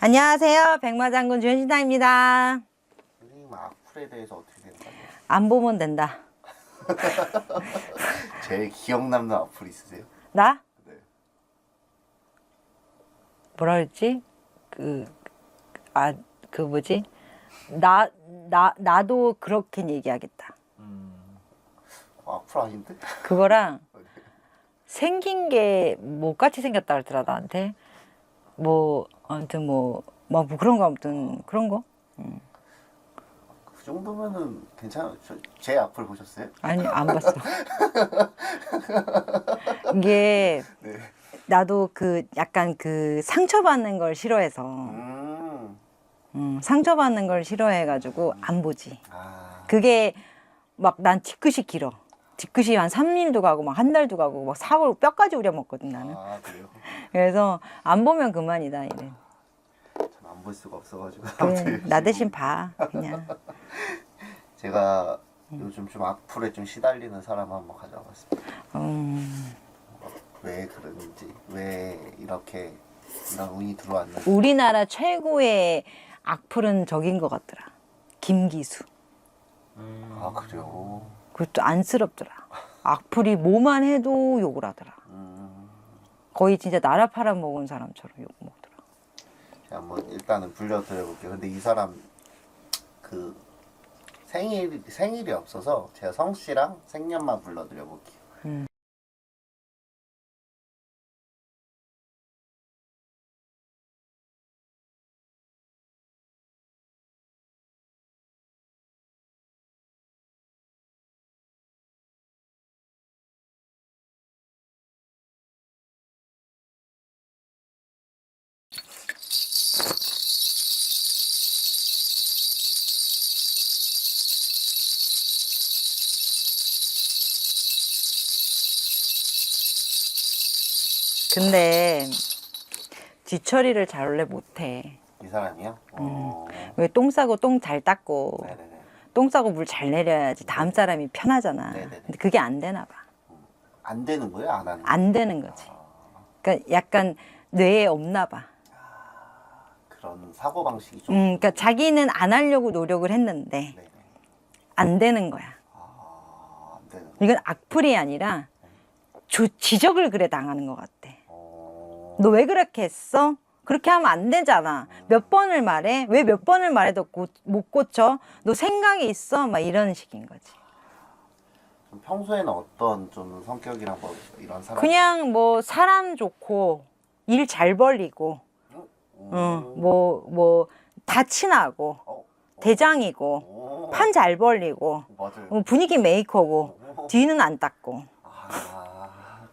안녕하세요. 백마장군 주현신당입니다. 선생님 악플에 대해서 어떻게 생각하세요? 안 보면 된다. 제일 기억 남는 악플 있으세요? 나? 네. 뭐라 그랬지? 뭐지? 나도 그렇게 얘기하겠다. 악플 아닌데? 그거랑 생긴 게 뭐같이 생겼다 그러더라, 나한테. 아무튼 뭐 그런 거, 아무튼 그런 거. 그 정도면은 괜찮아요. 제 악플 보셨어요? 아니, 안 봤어. 이게 네. 나도 약간 상처받는 걸 싫어해서. 상처받는 걸 싫어해가지고 안 보지. 그게 막 난 뒤끝이 길어. 뒤끝이 한 3일도 가고 막 한 달도 가고 막 사골 뼈까지 우려먹거든 나는. 아, 그래요? 그래서 안 보면 그만이다 이래. 전 안 볼 수가 없어가지고. 그래, 나 대신 봐 그냥. 제가 요즘 좀 악플에 좀 시달리는 사람 한번 가져와 봤습니다. 왜 그러는지, 왜 이렇게 이런 운이 들어왔는지. 우리나라 최고의 악플은 저긴 것 같더라. 김기수. 아, 그래요? 그것도 안쓰럽더라. 악플이 뭐만 해도 욕을 하더라. 거의 진짜 나라 팔아먹은 사람처럼 욕 먹더라. 제가 한번 일단은 불러드려볼게요. 근데 이 사람 그 생일이 없어서 제가 성씨랑 생년만 불러드려볼게요. 근데 뒤처리를 잘 원래 못해. 이 사람이요? 왜 똥 싸고 똥 잘 닦고 네네네. 똥 싸고 물 잘 내려야지 다음 사람이 편하잖아. 네네네. 근데 그게 안 되나 봐. 안 되는 거예요? 안 하는 거예요? 안 되는 거지. 그러니까 약간 뇌에 없나 봐. 그런 사고방식이 좀. 그러니까 자기는 안 하려고 노력을 했는데 네네. 안 되는 거야. 안 되는 거. 이건 악플이 아니라 지적을 그래 당하는 것 같아. 어... 너 왜 그렇게 했어? 그렇게 하면 안 되잖아. 몇 번을 말해? 왜 몇 번을 말해도 못 고쳐? 너 생각이 있어? 막 이런 식인 거지. 좀 평소에는 어떤 좀 성격이랑 뭐 이런 사람? 그냥 뭐 사람 좋고 일 잘 벌리고 다 친하고 대장이고 판 잘 벌리고 맞아요. 분위기 메이커고 뒤는 안 닦고.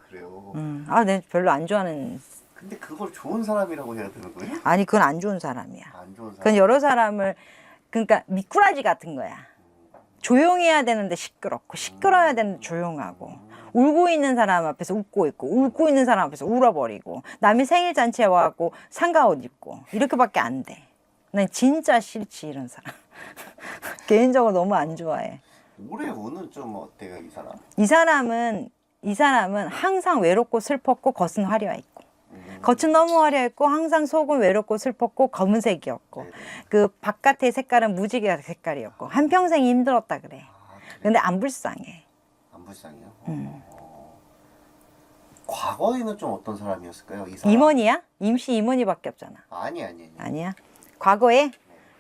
그래요. 내가 별로 안 좋아하는. 근데 그걸 좋은 사람이라고 해야 되는 거예요? 아니, 그건 안 좋은 사람이야. 안 좋은 사람. 그건 여러 사람을, 그러니까 미꾸라지 같은 거야. 조용해야 되는데 시끄럽고 시끄러워야 되는데 조용하고 울고 있는 사람 앞에서 웃고 있고 울고 있는 사람 앞에서 울어버리고 남이 생일 잔치에 와갖고 상가 옷 입고 이렇게밖에 안 돼. 난 진짜 싫지 이런 사람. 개인적으로 너무 안 좋아해. 올해 운은 좀 어때요, 이 사람? 이 사람은 항상 외롭고 슬펐고 겉은 화려했고 겉은 너무 화려했고 항상 속은 외롭고 슬펐고 검은색이었고 그 바깥의 색깔은 무지개 색깔이었고 한평생 힘들었다 그래. 근데 안 불쌍해. 안 불쌍해요? 과거에는 좀 어떤 사람이었을까요? 이 사람? 임원이야? 임시 임원이밖에 없잖아. 아니. 아니야?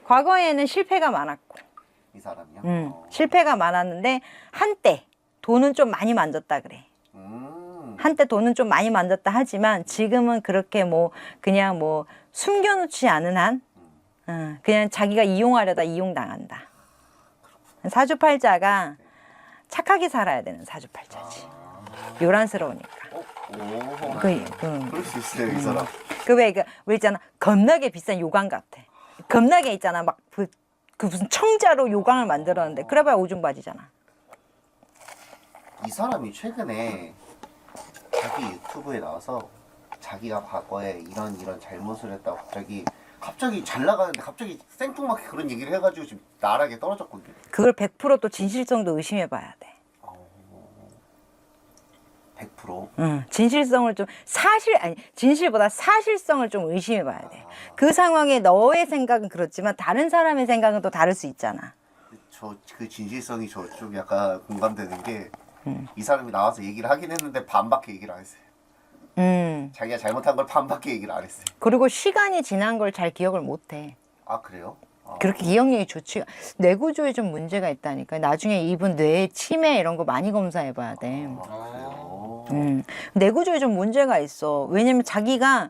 과거에는 실패가 많았고 이 사람이요? 실패가 많았는데 한때 돈은 좀 많이 만졌다 그래. 한때 돈은 좀 많이 만졌다 하지만 지금은 그렇게 그냥 숨겨놓지 않은 한 그냥 자기가 이용하려다 이용당한다. 사주팔자가 착하게 살아야 되는 사주팔자지. 요란스러우니까. 그럴 수 있어요, 이 사람. 왜 있잖아. 겁나게 비싼 요강 같아. 겁나게 있잖아. 막 무슨 청자로 요강을 만들었는데 그래봐야 오줌바지잖아. 이 사람이 최근에 자기 유튜브에 나와서 자기가 과거에 이런 잘못을 했다고 갑자기 잘 나가는데 갑자기 생뚱맞게 그런 얘기를 해가지고 지금 나락에 떨어졌거든요. 그걸 100% 또 진실성도 의심해봐야 돼. 100% 앞으로. 진실성을 좀 진실보다 사실성을 좀 의심해 봐야 돼. 그 상황에 너의 생각은 그렇지만 다른 사람의 생각은 또 다를 수 있잖아. 저 그 진실성이 저 좀 약간 공감되는 게 이 사람이 나와서 얘기를 하긴 했는데 반밖에 얘기를 안 했어요. 자기가 잘못한 걸 반밖에 얘기를 안 했어요. 그리고 시간이 지난 걸 잘 기억을 못 해. 아 그래요? 아, 그렇게 기억력이 좋지. 뇌 구조에 좀 문제가 있다니까. 나중에 이분 뇌 치매 이런 거 많이 검사해 봐야 돼. 그래요? 뇌 구조에 좀 문제가 있어. 왜냐면 자기가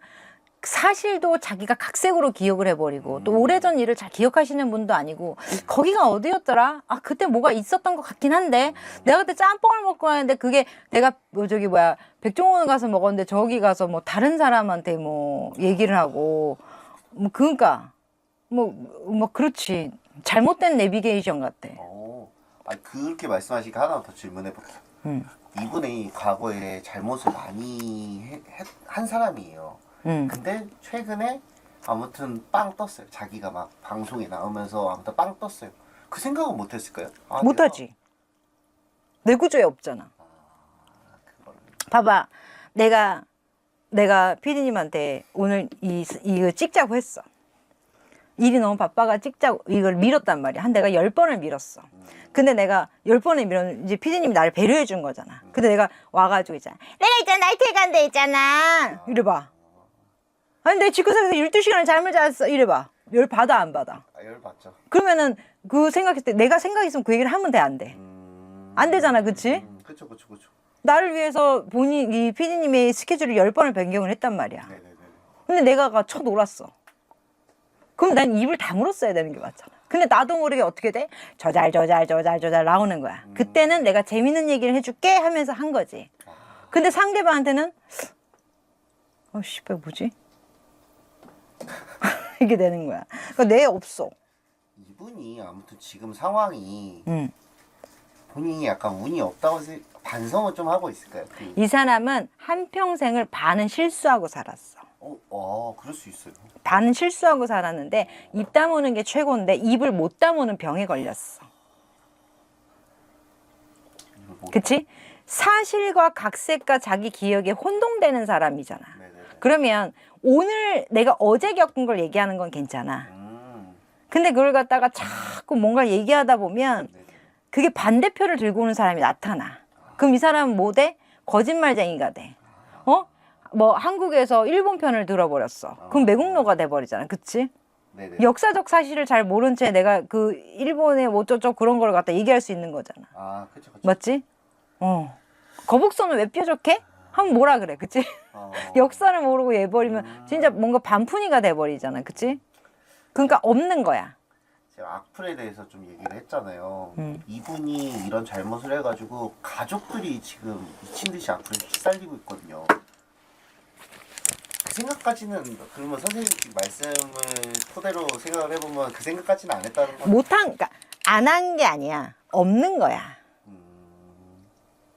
사실도 자기가 각색으로 기억을 해버리고 또 오래전 일을 잘 기억하시는 분도 아니고 거기가 어디였더라? 아 그때 뭐가 있었던 것 같긴 한데 내가 그때 짬뽕을 먹고 왔는데 그게 내가 뭐 저기 뭐야 백종원 가서 먹었는데 저기 가서 뭐 다른 사람한테 뭐 얘기를 하고 뭐 그러니까 뭐 그렇지 잘못된 내비게이션 같아. 아니 그렇게 말씀하시니까 하나 더 질문해 볼게요. 이분이 과거에 잘못을 많이 한 사람이에요. 근데 최근에 아무튼 빵 떴어요. 자기가 막 방송에 나오면서 아무튼 빵 떴어요. 그 생각은 못 했을까요? 아, 못하지. 내 구조에 없잖아. 봐봐. 내가 피디님한테 오늘 이거 찍자고 했어. 일이 너무 바빠가 찍자고 이걸 밀었단 말이야. 한 내가 10번을 밀었어. 근데 내가 10번을 밀었는데 이제 피디님이 나를 배려해 준 거잖아. 근데 내가 와가지고 있잖아. 내가 있잖아. 나이트에 간다 있잖아. 이래봐. 아니 내 집구석에서 12시간을 잠을 잤어. 이래봐. 열 받아 안 받아? 아, 열 받죠. 그러면은 그 생각했을 때 내가 생각했으면 그 얘기를 하면 돼 안 돼? 안 되잖아. 그치? 그쵸. 나를 위해서 이 피디님의 스케줄을 10번을 변경을 했단 말이야. 네네네. 근데 내가 쳐놀았어. 그럼 난 입을 다물었어야 되는 게 맞잖아. 근데 나도 모르게 어떻게 돼? 저잘 나오는 거야. 그때는 내가 재밌는 얘기를 해줄게 하면서 한 거지. 근데 상대방한테는 씨발 뭐지? 이게 되는 거야. 그러니까 내 없어. 이분이 아무튼 지금 상황이 본인이 약간 운이 없다고 반성을 좀 하고 있을까요? 이 사람은 한평생을 반은 실수하고 살았어. 그럴 수 있어요. 반은 실수하고 살았는데 입 다무는 게 최고인데 입을 못 다무는 병에 걸렸어. 그치? 사실과 각색과 자기 기억에 혼동되는 사람이잖아. 네네네. 그러면 오늘 내가 어제 겪은 걸 얘기하는 건 괜찮아. 근데 그걸 갖다가 자꾸 뭔가 얘기하다 보면 그게 반대표를 들고 오는 사람이 나타나. 그럼 이 사람은 뭐 돼? 거짓말쟁이가 돼. 뭐 한국에서 일본 편을 들어버렸어. 그럼 매국노가 돼버리잖아. 그치? 네네. 역사적 사실을 잘 모른 채 내가 그 일본의 뭐 어쩌고 그런 걸 갖다 얘기할 수 있는 거잖아. 아, 그쵸. 맞지? 거북선은 왜 뾰족해? 하면 뭐라 그래, 그치? 역사를 모르고 얘버리면 진짜 뭔가 반푼이가 돼버리잖아, 그치? 그러니까 없는 거야. 제가 악플에 대해서 좀 얘기를 했잖아요. 이분이 이런 잘못을 해가지고 가족들이 지금 미친 듯이 악플에 휩쓸리고 있거든요. 그 생각까지는 그러면 선생님 말씀을 토대로 생각을 해보면 그 생각까지는 안 했다는 건 그러니까 안 한 게 아니야. 없는 거야.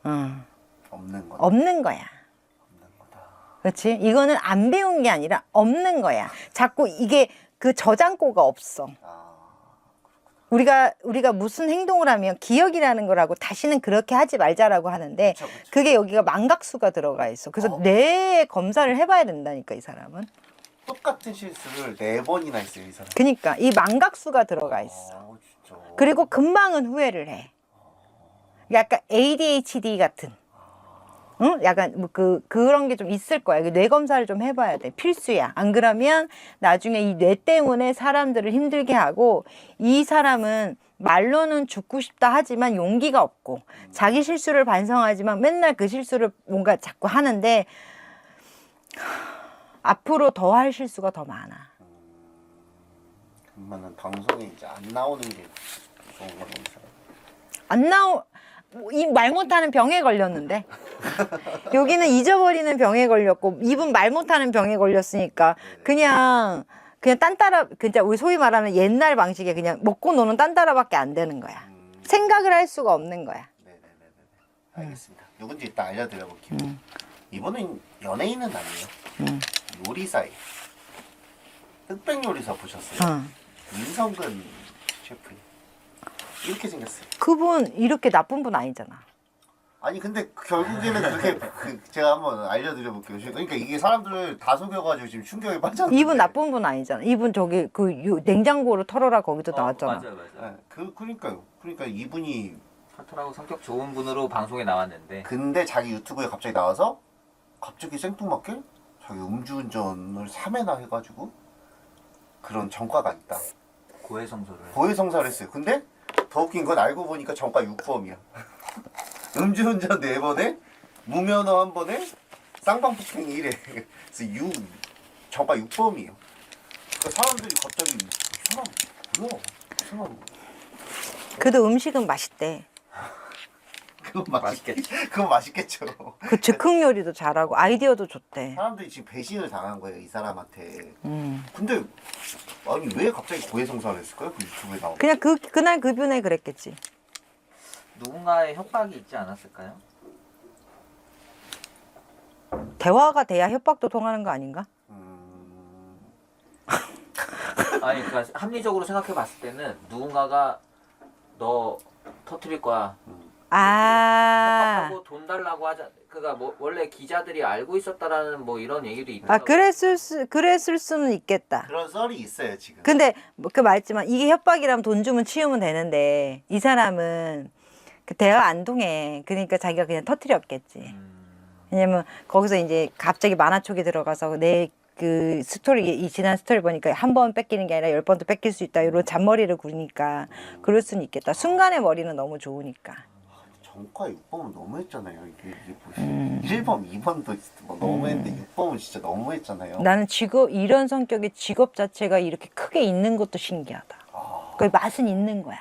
없는 거다. 없는 거야. 없는 거다. 그렇지? 이거는 안 배운 게 아니라 없는 거야. 자꾸 이게 그 저장고가 없어. 우리가 무슨 행동을 하면 기억이라는 거라고 다시는 그렇게 하지 말자라고 하는데 그쵸. 그게 여기가 망각수가 들어가 있어. 그래서 뇌 검사를 해봐야 된다니까 이 사람은. 똑같은 실수를 4번이나 했어요, 이 사람. 그러니까 이 망각수가 들어가 있어. 진짜. 그리고 금방은 후회를 해. 약간 ADHD 같은. 응? 약간 뭐 그런 게 좀 있을 거야. 뇌 검사를 좀 해봐야 돼. 필수야. 안 그러면 나중에 이 뇌 때문에 사람들을 힘들게 하고 이 사람은 말로는 죽고 싶다 하지만 용기가 없고 자기 실수를 반성하지만 맨날 그 실수를 뭔가 자꾸 하는데 앞으로 더 할 실수가 더 많아. 그러면은 방송에 이제 안 나오는 게 좋은 거네, 이 사람. 안 이 말 못하는 병에 걸렸는데 여기는 잊어버리는 병에 걸렸고 입은 말 못하는 병에 걸렸으니까 그냥 딴따라 진짜 우리 소위 말하는 옛날 방식에 그냥 먹고 노는 딴따라밖에 안 되는 거야. 생각을 할 수가 없는 거야. 네네네네. 알겠습니다. 누군지 일단 알려드려 볼게요. 이분은 연예인은 아니에요. 요리사예요. 흑백 요리사 보셨어요? 민성근 셰프. 이렇게 생겼어요. 그분 이렇게 나쁜 분 아니잖아. 아니 근데 결국에는 그렇게 제가 한번 알려드려볼게요. 그러니까 이게 사람들을 다 속여가지고 지금 충격에 빠졌는데. 이분 나쁜 분 아니잖아. 이분 저기 냉장고로 털어라 거기도 나왔잖아. 맞아요. 네, 그러니까요. 그러니까 이분이 털털하고 성격 좋은 분으로 방송에 나왔는데 근데 자기 유튜브에 갑자기 나와서 갑자기 생뚱맞게 자기 음주운전을 3회나 해가지고 그런 전과가 있다. 고해성사를 고해성사를 했어요. 근데 더 웃긴 건 알고 보니까 전과 6범이야. 음주운전 4번에 무면허 1번에 쌍방폭행이 1회. 그래서 전과 6범이에요. 그러니까 사람들이 갑자기 이 사람 뭐야? 이 사람 그래도 음식은 맛있대. 그건 맛있겠죠. 그 즉흥 요리도 잘하고 아이디어도 좋대. 사람들이 지금 배신을 당한 거예요, 이 사람한테. 근데 아니 왜 갑자기 고해성사를 했을까요? 그 유튜브에 나오고. 그냥 그날 그분에 그랬겠지. 누군가의 협박이 있지 않았을까요? 대화가 돼야 협박도 통하는 거 아닌가? 아니 그러니까 합리적으로 생각해 봤을 때는 누군가가 너 터트릴 거야. 아, 협박하고 돈 달라고 하자. 그가 뭐 원래 기자들이 알고 있었다라는 뭐 이런 얘기도 있다. 그랬을 수는 있겠다. 그런 썰이 있어요 지금. 근데 그 말했지만 이게 협박이라면 돈 주면 치우면 되는데 이 사람은 그 대화 안 통해. 그러니까 자기가 그냥 터트렸겠지. 왜냐면 거기서 이제 갑자기 만화촉이 들어가서 내 그 스토리 이 지난 스토리 보니까 한 번 뺏기는 게 아니라 10번도 뺏길 수 있다 이런 잔머리를 구르니까 그럴 수는 있겠다. 순간의 머리는 너무 좋으니까. 전과 6범은 너무했잖아요. 이게 보시면 1범, 2범도 뭐 너무했는데 6범은 진짜 너무했잖아요. 나는 이런 성격의 직업 자체가 이렇게 크게 있는 것도 신기하다. 그 맛은 있는 거야.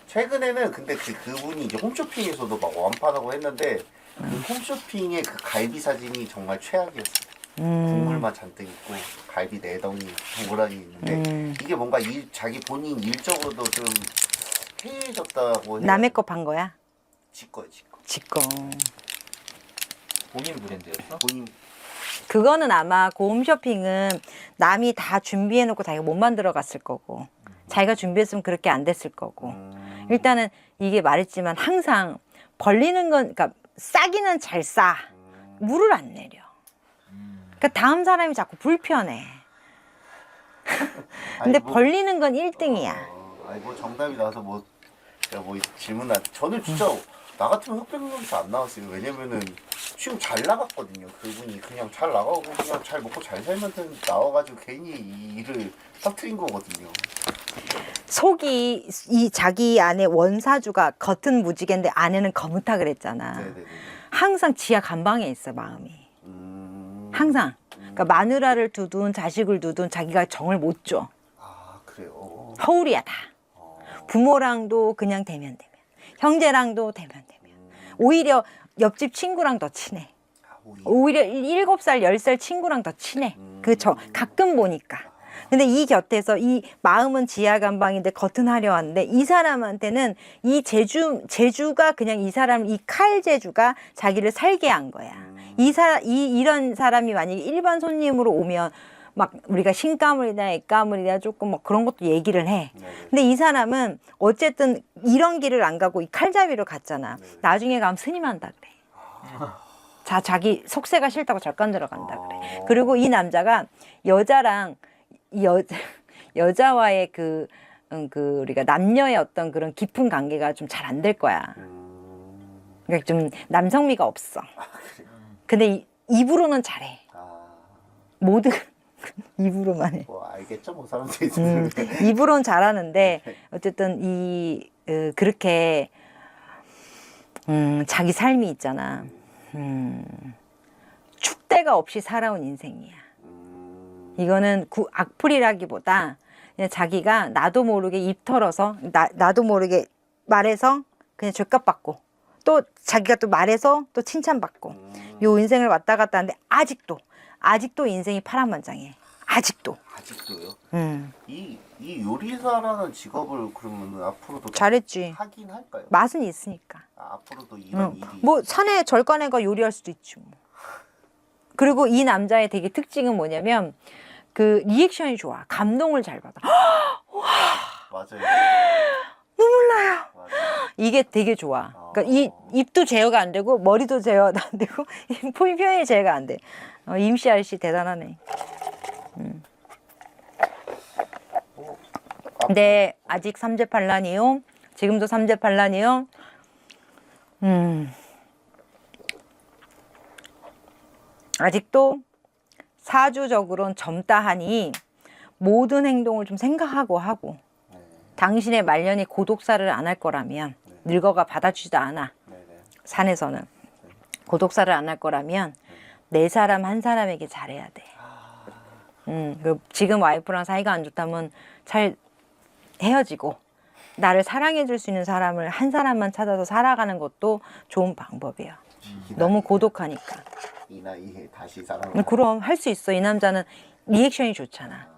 최근에는 근데 그분이 이제 홈쇼핑에서도 막 완판하고 했는데 그 홈쇼핑의 그 갈비 사진이 정말 최악이었어요. 국물만 잔뜩 있고 갈비 4덩이 고라니 있는데 이게 뭔가 자기 본인 일적으로도 좀 해해졌다고 해요. 남의 거 판 거야? 지 거예요. 지 거. 본인 브랜드였어? 본인 그거는 아마 그 홈쇼핑은 남이 다 준비해놓고 자기가 못 만들어 갔을 거고 자기가 준비했으면 그렇게 안 됐을 거고 일단은 이게 말했지만 항상 벌리는 건 그러니까 싸기는 잘 싸. 물을 안 내려. 그러니까 다음 사람이 자꾸 불편해. 근데 뭐, 벌리는 건 1등이야. 아니 뭐 정답이 나와서 뭐 제가 뭐 질문 저는 진짜 나 같으면 흑백요리사 안 나왔어요. 왜냐면은 지금 잘 나갔거든요. 그분이 그냥 잘 나가고 그냥 잘 먹고 잘 살면 나와가지고 괜히 이 일을 터트린 거거든요. 속이 이 자기 안에 원사주가 겉은 무지개인데 안에는 거뭇하 그랬잖아. 네네네. 항상 지하 감방에 있어 마음이. 항상. 그러니까 마누라를 두든 자식을 두든 자기가 정을 못 줘. 아 그래요. 허울이야 다. 부모랑도 그냥 대면. 형제랑도 대면. 오히려 옆집 친구랑 더 친해. 오히려 7살, 10살 친구랑 더 친해. 가끔 보니까. 근데 이 곁에서 이 마음은 지하 감방인데 겉은 화려한데 이 사람한테는 이 제주가 그냥 이 사람 이 칼 제주가 자기를 살게 한 거야. 이런 사람이 만약에 일반 손님으로 오면 막 우리가 신가물이나 액가물이나 조금 뭐 그런 것도 얘기를 해. 근데 이 사람은 어쨌든 이런 길을 안 가고 이 칼잡이로 갔잖아. 나중에 가면 스님한다 그래. 자기 속세가 싫다고 절간 들어간다 그래. 그리고 이 남자가 여자랑 여자와의 그 우리가 남녀의 어떤 그런 깊은 관계가 좀 잘 안 될 거야. 그러니까 좀 남성미가 없어. 근데 입으로는 잘해. 모든 입으로만 해. 뭐 알겠죠, 뭐 사람들이. 입으로는 잘하는데 어쨌든 그렇게 자기 삶이 있잖아. 축대가 없이 살아온 인생이야. 이거는 악플이라기보다 그냥 자기가 나도 모르게 입 털어서 나도 모르게 말해서 그냥 죄값 받고 또 자기가 또 말해서 또 칭찬받고 요 인생을 왔다 갔다 하는데 아직도 인생이 파란만장해. 아직도요? 이 요리사라는 직업을 그러면 앞으로도 잘했지. 하긴 할까요? 맛은 있으니까. 앞으로도 이런 일이 뭐 산에 절간애가 요리할 수도 있지 뭐. 그리고 이 남자의 되게 특징은 뭐냐면 그 리액션이 좋아. 감동을 잘 받아. 맞아요. 눈물 나요. 맞아요. 이게 되게 좋아. 그러니까 이 입도 제어가 안 되고 머리도 제어가 안 되고 표현이 제어가 안 돼. 임씨 아저씨 대단하네. 근데 아직 삼재팔란이요. 지금도 삼재팔란이요. 아직도 사주적으로는 젊다 하니 모든 행동을 좀 생각하고 하고 당신의 말년이 고독사를 안 할 거라면 늙어가 받아주지도 않아. 산에서는 고독사를 안 할 거라면 네 사람 한 사람에게 잘해야 돼. 지금 와이프랑 사이가 안 좋다면 잘 헤어지고 나를 사랑해 줄 수 있는 사람을 한 사람만 찾아서 살아가는 것도 좋은 방법이야. 너무 고독하니까. 이 나이에 다시 사랑. 그럼 할 수 있어. 이 남자는 리액션이 좋잖아.